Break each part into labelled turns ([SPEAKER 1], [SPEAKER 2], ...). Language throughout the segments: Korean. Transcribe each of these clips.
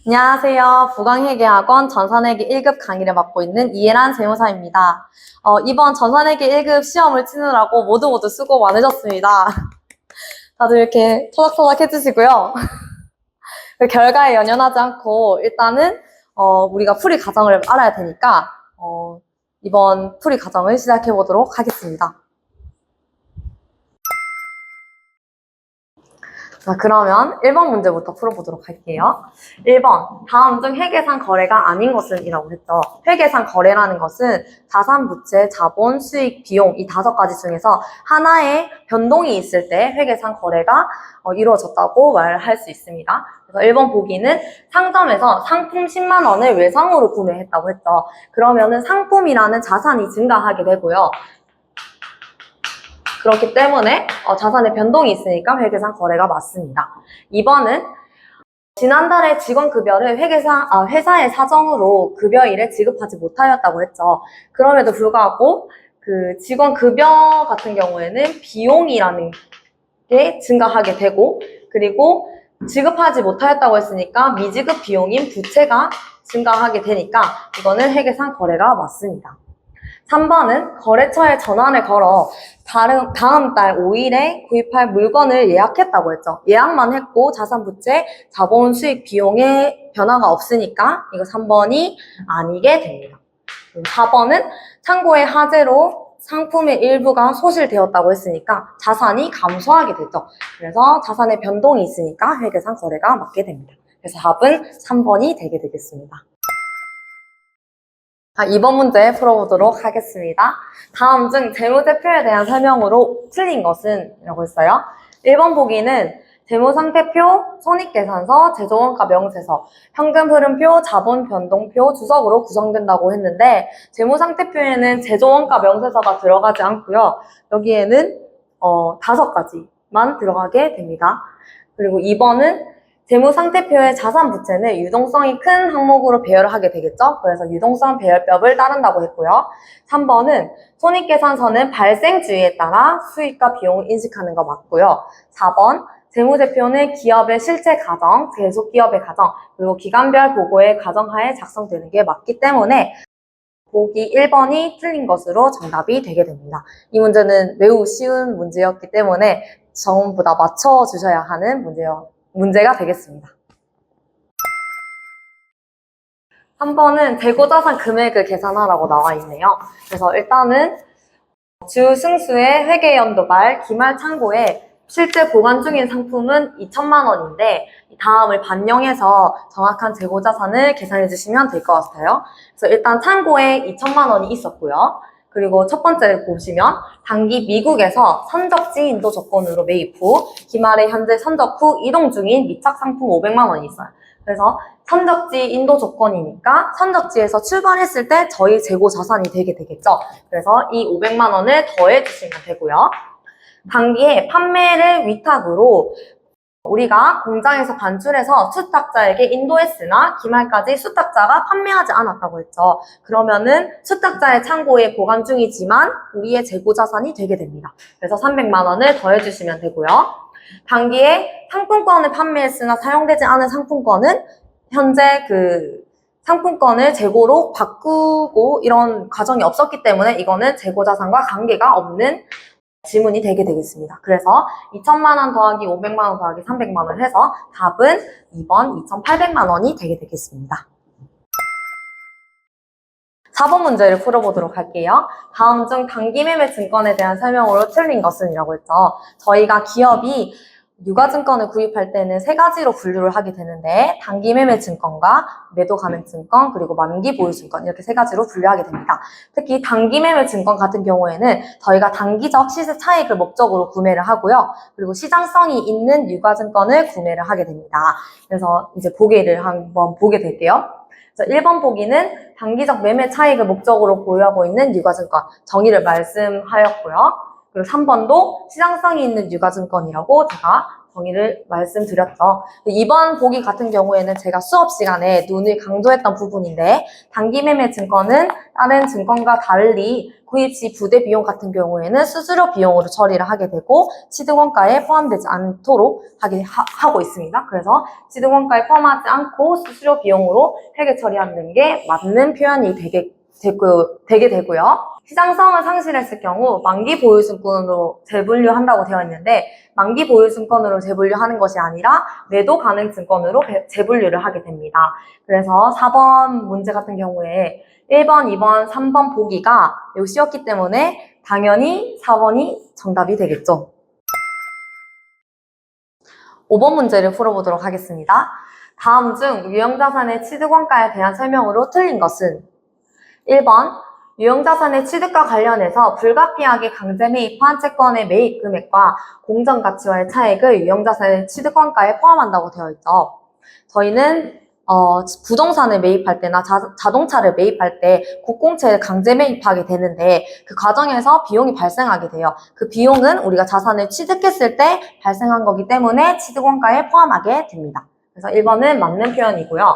[SPEAKER 1] 안녕하세요. 부강회계학원 전산회계 1급 강의를 맡고 있는 이해란 세무사입니다. 이번 전산회계 1급 시험을 치느라고 모두 수고 많으셨습니다. 다들 이렇게 토닥토닥 해주시고요. 그 결과에 연연하지 않고 일단은 우리가 풀이 과정을 알아야 되니까 이번 풀이 과정을 시작해 보도록 하겠습니다. 자, 그러면 1번 문제부터 풀어보도록 할게요. 1번, 다음 중 회계상 거래가 아닌 것은 이라고 했죠. 회계상 거래라는 것은 자산, 부채, 자본, 수익, 비용 이 5가지 중에서 하나의 변동이 있을 때 회계상 거래가 이루어졌다고 말할 수 있습니다. 그래서 1번 보기는 상점에서 상품 10만 원을 외상으로 구매했다고 했죠. 그러면은 상품이라는 자산이 증가하게 되고요. 그렇기 때문에 자산의 변동이 있으니까 회계상 거래가 맞습니다. 2번은 지난달에 직원급여를 회사의 사정으로 급여일에 지급하지 못하였다고 했죠. 그럼에도 불구하고 그 직원급여 같은 경우에는 비용이라는 게 증가하게 되고, 그리고 지급하지 못하였다고 했으니까 미지급 비용인 부채가 증가하게 되니까 이거는 회계상 거래가 맞습니다. 3번은 거래처에 전화를 걸어 다음 달 5일에 구입할 물건을 예약했다고 했죠. 예약만 했고 자산, 부채, 자본, 수익, 비용에 변화가 없으니까 이거 3번이 아니게 됩니다. 4번은 창고의 화재로 상품의 일부가 소실되었다고 했으니까 자산이 감소하게 되죠. 그래서 자산의 변동이 있으니까 회계상 거래가 맞게 됩니다. 그래서 답은 3번이 되게 되겠습니다. 2번 문제 풀어보도록 하겠습니다. 다음 중 재무제표에 대한 설명으로 틀린 것은? 이라고 했어요. 1번 보기는 재무상태표, 손익계산서, 제조원가 명세서, 현금흐름표, 자본변동표, 주석으로 구성된다고 했는데 재무상태표에는 제조원가 명세서가 들어가지 않고요. 여기에는 5가지만 들어가게 됩니다. 그리고 2번은 재무상태표의 자산 부채는 유동성이 큰 항목으로 배열을 하게 되겠죠. 그래서 유동성 배열법을 따른다고 했고요. 3번은 손익계산서는 발생주의에 따라 수익과 비용을 인식하는 거 맞고요. 4번 재무제표는 기업의 실제 가정, 계속기업의 가정, 그리고 기간별 보고의 가정하에 작성되는 게 맞기 때문에 보기 1번이 틀린 것으로 정답이 되게 됩니다. 이 문제는 매우 쉬운 문제였기 때문에 전부 다 맞춰주셔야 하는 문제가 되겠습니다. 3번은 재고자산 금액을 계산하라고 나와 있네요. 그래서 일단은 주 승수의 회계연도 말 기말 창고에 실제 보관 중인 상품은 2천만 원인데 다음을 반영해서 정확한 재고자산을 계산해 주시면 될 것 같아요. 그래서 일단 창고에 2천만 원이 있었고요. 그리고 첫 번째를 보시면 단기 미국에서 선적지 인도 조건으로 매입 후 기말에 현재 선적 후 이동 중인 미착 상품 500만 원이 있어요. 그래서 선적지 인도 조건이니까 선적지에서 출발했을 때 저희 재고 자산이 되게 되겠죠. 그래서 이 500만 원을 더해 주시면 되고요. 단기에 판매를 위탁으로 우리가 공장에서 반출해서 수탁자에게 인도했으나 기말까지 수탁자가 판매하지 않았다고 했죠. 그러면은 수탁자의 창고에 보관 중이지만 우리의 재고 자산이 되게 됩니다. 그래서 300만 원을 더해주시면 되고요. 단기에 상품권을 판매했으나 사용되지 않은 상품권은 현재 그 상품권을 재고로 바꾸고 이런 과정이 없었기 때문에 이거는 재고 자산과 관계가 없는 지문이 되게 되겠습니다. 그래서 2천만 원 더하기 500만 원 더하기 300만 원 해서 답은 2번 2,800만 원이 되게 되겠습니다. 4번 문제를 풀어보도록 할게요. 다음 중 단기매매 증권에 대한 설명으로 틀린 것은? 이라고 했죠. 저희가 기업이 유가증권을 구입할 때는 3가지로 분류를 하게 되는데 단기매매 증권과 매도가맹증권 그리고 만기보유증권 이렇게 3가지로 분류하게 됩니다. 특히 단기매매 증권 같은 경우에는 저희가 단기적 시세 차익을 목적으로 구매를 하고요. 그리고 시장성이 있는 유가증권을 구매를 하게 됩니다. 그래서 이제 보기를 한번 보게 될게요. 1번 보기는 단기적 매매 차익을 목적으로 보유하고 있는 유가증권 정의를 말씀하였고요. 그리고 3번도 시장성이 있는 유가증권이라고 제가 정의를 말씀드렸죠. 이번 보기 같은 경우에는 제가 수업 시간에 눈을 강조했던 부분인데 단기매매 증권은 다른 증권과 달리 구입 시 부대 비용 같은 경우에는 수수료 비용으로 처리를 하게 되고 취득원가에 포함되지 않도록 하고 있습니다. 그래서 취득원가에 포함하지 않고 수수료 비용으로 회계 처리하는 게 맞는 표현이 되게 되고요. 시장성을 상실했을 경우 만기 보유증권으로 재분류한다고 되어 있는데 만기 보유증권으로 재분류하는 것이 아니라 매도 가능 증권으로 재분류를 하게 됩니다. 그래서 4번 문제 같은 경우에 1번, 2번, 3번 보기가 매우 쉬웠기 때문에 당연히 4번이 정답이 되겠죠. 5번 문제를 풀어보도록 하겠습니다. 다음 중 유형자산의 취득원가에 대한 설명으로 틀린 것은 1번, 유형자산의 취득과 관련해서 불가피하게 강제 매입한 채권의 매입 금액과 공정가치와의 차익을 유형자산의 취득원가에 포함한다고 되어 있죠. 저희는 부동산을 매입할 때나 자동차를 매입할 때 국공채를 강제 매입하게 되는데 그 과정에서 비용이 발생하게 돼요. 그 비용은 우리가 자산을 취득했을 때 발생한 거기 때문에 취득원가에 포함하게 됩니다. 그래서 1번은 맞는 표현이고요.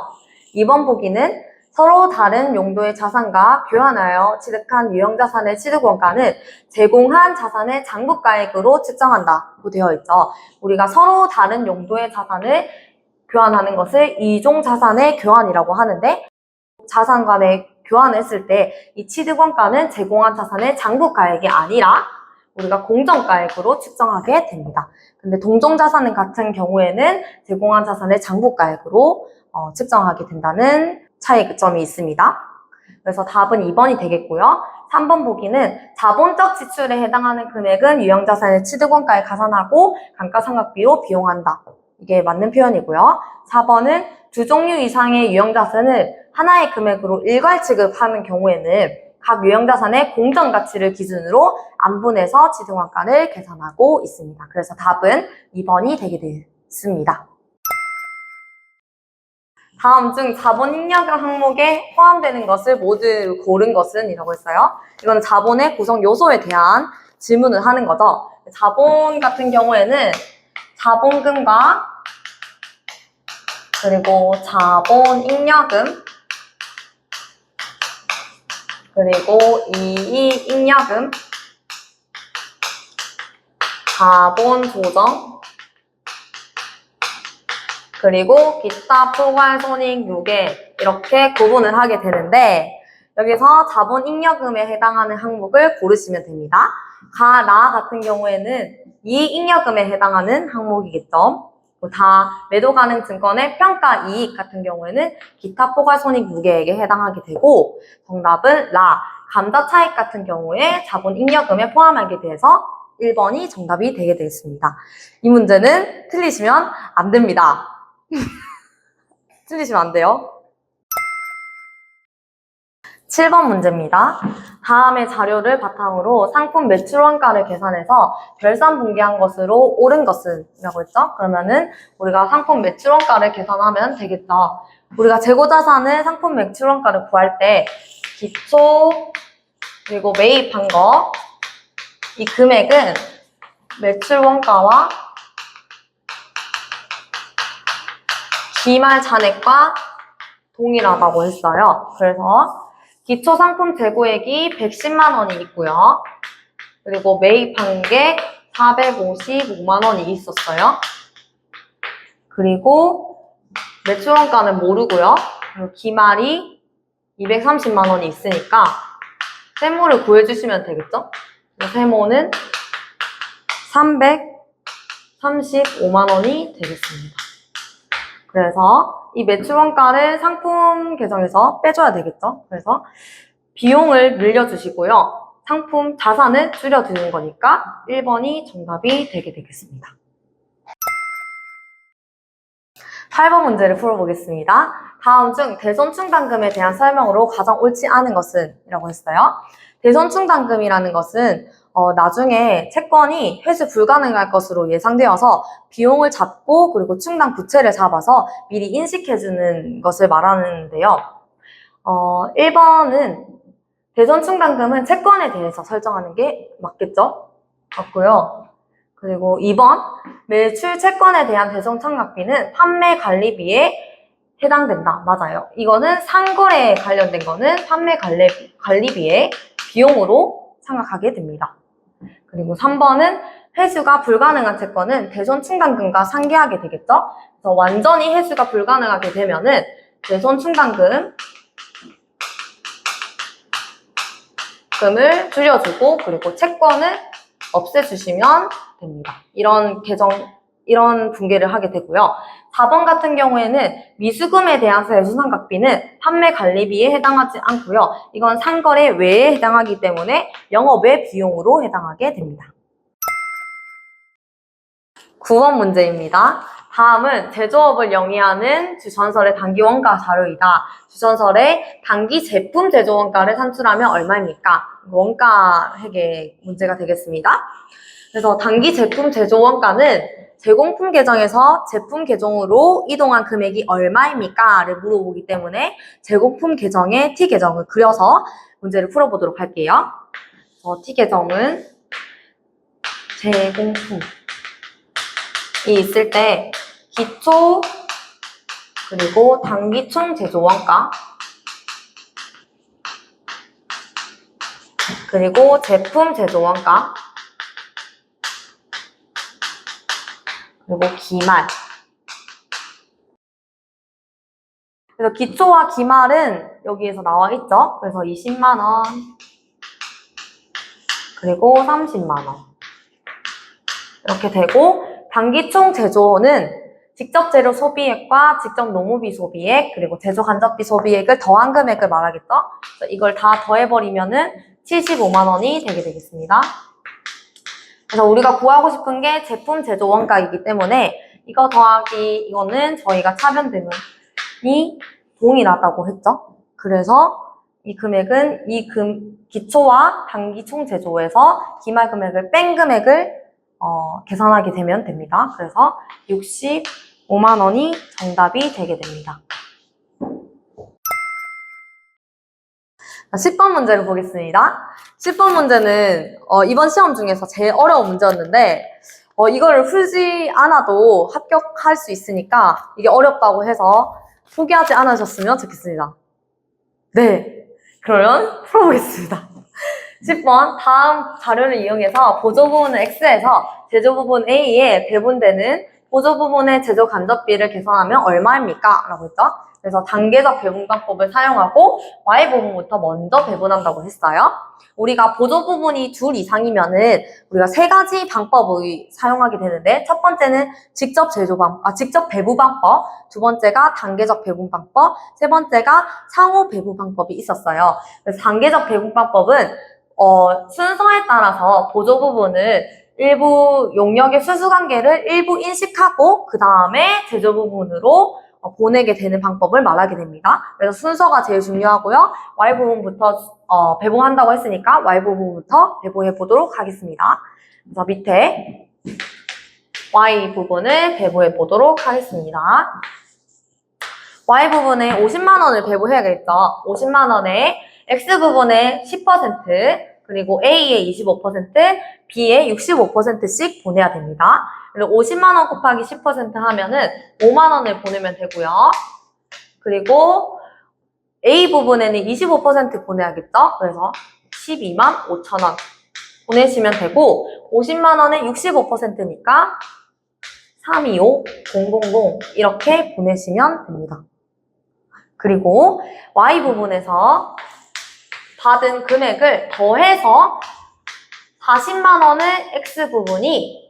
[SPEAKER 1] 2번 보기는 서로 다른 용도의 자산과 교환하여 취득한 유형자산의 취득원가는 제공한 자산의 장부가액으로 측정한다고 되어 있죠. 우리가 서로 다른 용도의 자산을 교환하는 것을 이종자산의 교환이라고 하는데 자산 간의 교환을 했을 때 이 취득원가는 제공한 자산의 장부가액이 아니라 우리가 공정가액으로 측정하게 됩니다. 근데 동종자산 같은 경우에는 제공한 자산의 장부가액으로 측정하게 된다는 차이점이 있습니다. 그래서 답은 2번이 되겠고요. 3번 보기는 자본적 지출에 해당하는 금액은 유형자산의 취득원가에 가산하고 감가상각비로 비용한다. 이게 맞는 표현이고요. 4번은 두 종류 이상의 유형자산을 하나의 금액으로 일괄 취급하는 경우에는 각 유형자산의 공정가치를 기준으로 안분해서 취득원가를 계산하고 있습니다. 그래서 답은 2번이 되게 됐습니다. 다음 중 자본 잉여금 항목에 포함되는 것을 모두 고른 것은 이라고 했어요. 이거는 자본의 구성 요소에 대한 질문을 하는 거죠. 자본 같은 경우에는 자본금과 그리고 자본 잉여금 그리고 이익 잉여금 자본 조정 그리고 기타 포괄 손익 유계 이렇게 구분을 하게 되는데 여기서 자본 잉여금에 해당하는 항목을 고르시면 됩니다. 가, 나 같은 경우에는 이익 잉여금에 해당하는 항목이겠죠. 다 매도 가능 증권의 평가 이익 같은 경우에는 기타 포괄 손익 무게액에 해당하게 되고 정답은 라, 감자 차익 같은 경우에 자본 잉여금에 포함하게 돼서 1번이 정답이 되게 되겠습니다. 이 문제는 틀리시면 안 됩니다. 틀리시면 안 돼요. 7번 문제입니다. 다음의 자료를 바탕으로 상품 매출 원가를 계산해서 결산분기한 것으로 옳은 것은 이라고 했죠? 그러면은 우리가 상품 매출 원가를 계산하면 되겠죠. 우리가 재고자산을 상품 매출 원가를 구할 때 기초 그리고 매입한 거 이 금액은 매출 원가와 기말 잔액과 동일하다고 했어요. 그래서 기초 상품 재고액이 110만 원이 있고요. 그리고 매입한 게 455만 원이 있었어요. 그리고 매출 원가는 모르고요. 그리고 기말이 230만 원이 있으니까 세모를 구해주시면 되겠죠? 세모는 335만 원이 되겠습니다. 그래서 이 매출 원가를 상품 계정에서 빼줘야 되겠죠. 그래서 비용을 늘려주시고요. 상품 자산을 줄여드는 거니까 1번이 정답이 되게 되겠습니다. 8번 문제를 풀어보겠습니다. 다음 중 대손충당금에 대한 설명으로 가장 옳지 않은 것은? 이라고 했어요. 대손충당금이라는 것은 나중에 채권이 회수 불가능할 것으로 예상되어서 비용을 잡고 그리고 충당 부채를 잡아서 미리 인식해주는 것을 말하는데요. 1번은 대손충당금은 채권에 대해서 설정하는 게 맞겠죠? 맞고요. 그리고 2번, 매출 채권에 대한 배송청약비는 판매 관리비에 해당된다. 맞아요. 이거는 상거래에 관련된 거는 판매 관리비의 비용으로 생각하게 됩니다. 그리고 3번은 회수가 불가능한 채권은 대손 충당금과 상계하게 되겠죠. 그래서 완전히 회수가 불가능하게 되면은 대손 충당금을 줄여주고 그리고 채권을 없애주시면 됩니다. 이런 붕괴를 하게 되고요. 4번 같은 경우에는 미수금에 대한 세수상각비는 판매 관리비에 해당하지 않고요. 이건 상거래 외에 해당하기 때문에 영업외 비용으로 해당하게 됩니다. 9번 문제입니다. 다음은 제조업을 영위하는 주전설의 단기 원가 자료이다. 주전설의 단기 제품 제조 원가를 산출하면 얼마입니까? 원가 회계 문제가 되겠습니다. 그래서 단기 제품 제조 원가는 제공품 계정에서 제품 계정으로 이동한 금액이 얼마입니까? 를 물어보기 때문에 제공품 계정에 T 계정을 그려서 문제를 풀어보도록 할게요. T 계정은 제공품이 있을 때 기초 그리고 단기 총 제조 원가 그리고 제품 제조 원가 그리고 기말. 그래서 기초와 기말은 여기에서 나와 있죠. 그래서 20만 원 그리고 30만 원 이렇게 되고 단기 총 제조는 직접 재료 소비액과 직접 노무비 소비액 그리고 제조 간접비 소비액을 더한 금액을 말하겠죠. 그래서 이걸 다 더해버리면은 75만 원이 되게 되겠습니다. 그래서 우리가 구하고 싶은 게 제품 제조 원가이기 때문에 이거 더하기 이거는 저희가 차변대문이 동일하다고 했죠. 그래서 이 금액은 기초와 단기 총 제조에서 기말 금액을 뺀 금액을 계산하게 되면 됩니다. 그래서 65만 원이 정답이 되게 됩니다. 10번 문제를 보겠습니다. 10번 문제는 이번 시험 중에서 제일 어려운 문제였는데 이거를 풀지 않아도 합격할 수 있으니까 이게 어렵다고 해서 포기하지 않으셨으면 좋겠습니다. 네, 그러면 풀어보겠습니다. 10번, 다음 자료를 이용해서 보조 부분을 X에서 제조 부분 A에 배분되는 보조 부분의 제조 간접비를 계산하면 얼마입니까? 라고 했죠. 그래서 단계적 배분방법을 사용하고 Y 부분부터 먼저 배분한다고 했어요. 우리가 보조 부분이 둘 이상이면은 우리가 세 가지 방법을 사용하게 되는데 첫 번째는 직접 배분 방법, 두 번째가 단계적 배분 방법, 세 번째가 상호 배분 방법이 있었어요. 그래서 단계적 배분 방법은 순서에 따라서 보조 부분을 일부 용역의 수수관계를 일부 인식하고 그 다음에 제조 부분으로 보내게 되는 방법을 말하게 됩니다. 그래서 순서가 제일 중요하고요. Y 부분부터 배분한다고 했으니까 Y 부분부터 배분해 보도록 하겠습니다. 그래서 밑에 Y 부분을 배분해 보도록 하겠습니다. Y 부분에 50만 원을 배분해야겠죠. 50만 원에 X 부분에 10%, 그리고 A에 25%, B에 65%씩 보내야 됩니다. 그리고 50만 원 곱하기 10% 하면은 5만 원을 보내면 되고요. 그리고 A 부분에는 25% 보내야겠죠? 그래서 12만 5천 원 보내시면 되고 50만 원에 65%니까 325, 000 이렇게 보내시면 됩니다. 그리고 Y 부분에서 받은 금액을 더해서 40만 원을 X 부분이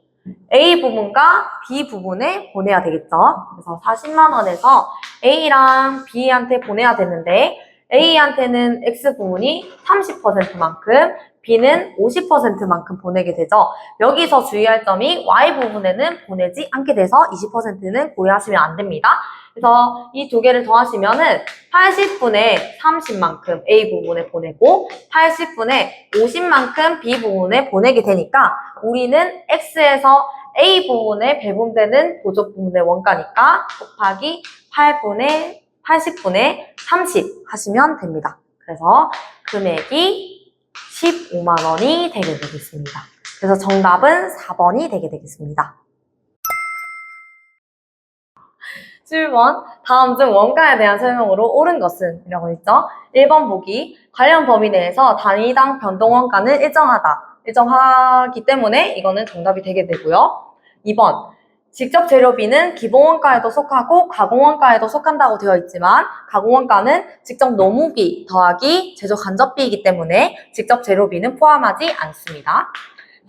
[SPEAKER 1] A 부분과 B 부분에 보내야 되겠죠. 그래서 40만 원에서 A랑 B한테 보내야 되는데 A한테는 X 부분이 30%만큼 B는 50%만큼 보내게 되죠. 여기서 주의할 점이 Y 부분에는 보내지 않게 돼서 20%는 고려하시면 안 됩니다. 그래서 이 두 개를 더하시면은 80분의 30만큼 A 부분에 보내고 80분의 50만큼 B 부분에 보내게 되니까 우리는 X에서 A 부분에 배분되는 보조 부분의 원가니까 곱하기 80분의 30 하시면 됩니다. 그래서 금액이 15만 원이 되게 되겠습니다. 그래서 정답은 4번이 되게 되겠습니다. 7번, 다음 중 원가에 대한 설명으로 옳은 것은? 이라고 했죠. 1번 보기, 관련 범위 내에서 단위당 변동원가는 일정하기 때문에 이거는 정답이 되게 되고요. 2번, 직접 재료비는 기본원가에도 속하고 가공원가에도 속한다고 되어 있지만 가공원가는 직접 노무비 더하기 제조 간접비이기 때문에 직접 재료비는 포함하지 않습니다.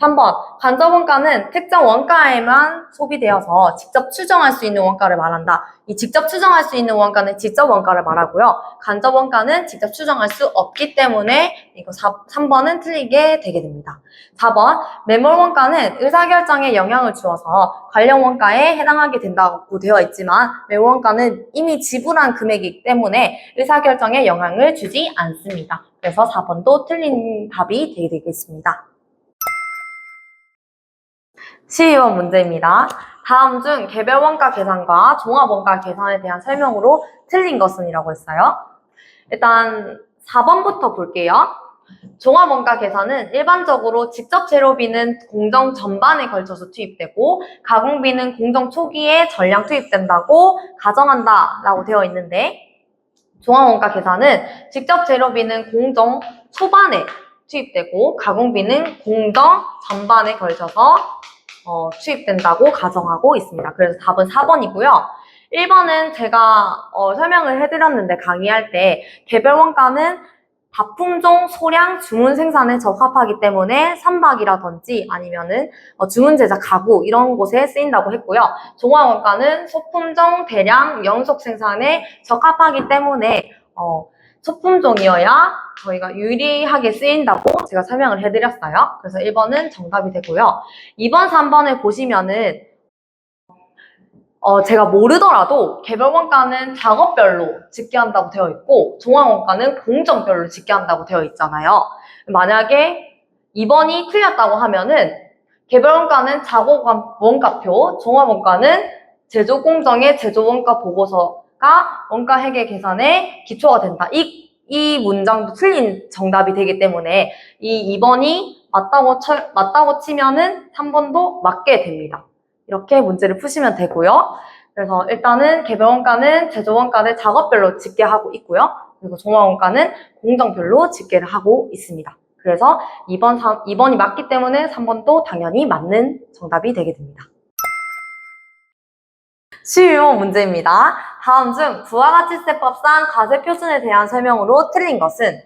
[SPEAKER 1] 3번, 간접원가는 특정 원가에만 소비되어서 직접 추정할 수 있는 원가를 말한다. 이 직접 추정할 수 있는 원가는 직접 원가를 말하고요. 간접원가는 직접 추정할 수 없기 때문에 이거 3번은 틀리게 되게 됩니다. 4번, 매몰원가는 의사결정에 영향을 주어서 관련 원가에 해당하게 된다고 되어 있지만 매몰원가는 이미 지불한 금액이기 때문에 의사결정에 영향을 주지 않습니다. 그래서 4번도 틀린 답이 되게 되겠습니다. 12번 문제입니다. 다음 중 개별 원가 계산과 종합 원가 계산에 대한 설명으로 틀린 것은? 이라고 했어요. 일단 4번부터 볼게요. 종합 원가 계산은 일반적으로 직접 재료비는 공정 전반에 걸쳐서 투입되고 가공비는 공정 초기에 전량 투입된다고 가정한다 라고 되어 있는데 종합 원가 계산은 직접 재료비는 공정 초반에 투입되고 가공비는 공정 전반에 걸쳐서 투입된다고 가정하고 있습니다. 그래서 답은 4번이고요. 1번은 제가 설명을 해드렸는데 강의할 때 개별 원가는 다품종, 소량, 주문 생산에 적합하기 때문에 선박이라든지 아니면은 주문 제작 가구 이런 곳에 쓰인다고 했고요. 종합 원가는 소품종, 대량, 연속 생산에 적합하기 때문에 소품종이어야 저희가 유리하게 쓰인다고 제가 설명을 해드렸어요. 그래서 1번은 정답이 되고요. 2번, 3번을 보시면은 제가 모르더라도 개별 원가는 작업별로 집계한다고 되어 있고 종합 원가는 공정별로 집계한다고 되어 있잖아요. 만약에 2번이 틀렸다고 하면은 개별 원가는 작업 원가표, 종합 원가는 제조 공정의 제조 원가 보고서가 원가 회계 계산의 기초가 된다. 이 문장도 틀린 정답이 되기 때문에 이 2번이 맞다고 치면은 3번도 맞게 됩니다. 이렇게 문제를 푸시면 되고요. 그래서 일단은 개별 원가는 제조 원가를 작업별로 집계하고 있고요. 그리고 종합 원가는 공정별로 집계를 하고 있습니다. 그래서 2번이 맞기 때문에 3번도 당연히 맞는 정답이 되게 됩니다. 12번 문제입니다. 다음 중 부가가치세법상 과세표준에 대한 설명으로 틀린 것은?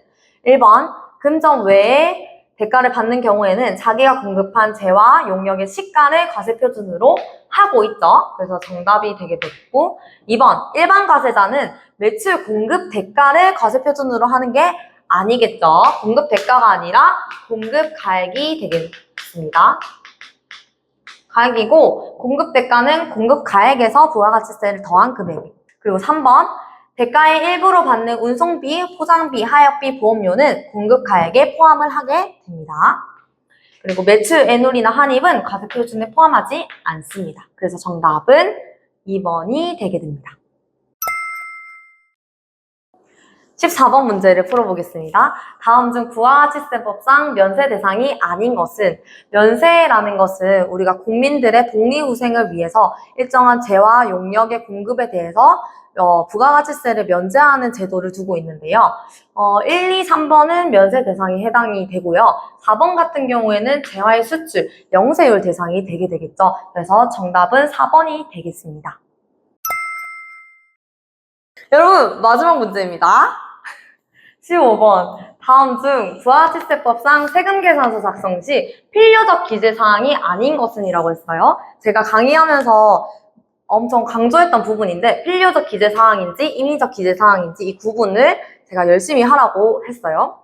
[SPEAKER 1] 1번, 금전 외에 대가를 받는 경우에는 자기가 공급한 재와 용역의 시가를 과세표준으로 하고 있죠. 그래서 정답이 되게 됐고 2번, 일반 과세자는 매출 공급 대가를 과세표준으로 하는 게 아니겠죠. 공급 대가가 아니라 공급 가액이 되겠습니다. 가액이고 공급 대가는 공급 가액에서 부가가치세를 더한 금액. 그리고 3번, 대가의 일부로 받는 운송비, 포장비, 하역비, 보험료는 공급 가액에 포함을 하게 됩니다. 그리고 매출, 애놀이나 한입은 과세표준에 포함하지 않습니다. 그래서 정답은 2번이 되게 됩니다. 14번 문제를 풀어보겠습니다. 다음 중 부가가치세법상 면세 대상이 아닌 것은? 면세라는 것은 우리가 국민들의 독립후생을 위해서 일정한 재와 용역의 공급에 대해서 부가가치세를 면제하는 제도를 두고 있는데요. 1, 2, 3번은 면세 대상이 해당이 되고요. 4번 같은 경우에는 재화의 수출, 영세율 대상이 되게 되겠죠. 그래서 정답은 4번이 되겠습니다. 여러분, 마지막 문제입니다. 15번. 다음 중 부가가치세법상 세금계산서 작성 시 필요적 기재사항이 아닌 것은? 이라고 했어요. 제가 강의하면서 엄청 강조했던 부분인데 필요적 기재사항인지 임의적 기재사항인지 이 구분을 제가 열심히 하라고 했어요.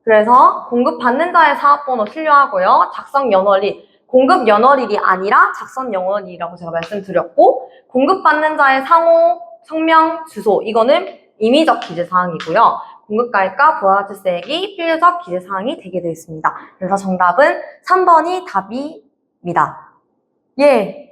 [SPEAKER 1] 그래서 공급받는 자의 사업번호 필요하고요. 작성연월일, 공급연월일이 아니라 작성연월일이라고 제가 말씀드렸고 공급받는 자의 상호, 성명, 주소 이거는 임의적 기재사항이고요. 공급가액과 부가가치세액이 필요적 기재사항이 되게 되어 있습니다. 그래서 정답은 3번이 답입니다. 예.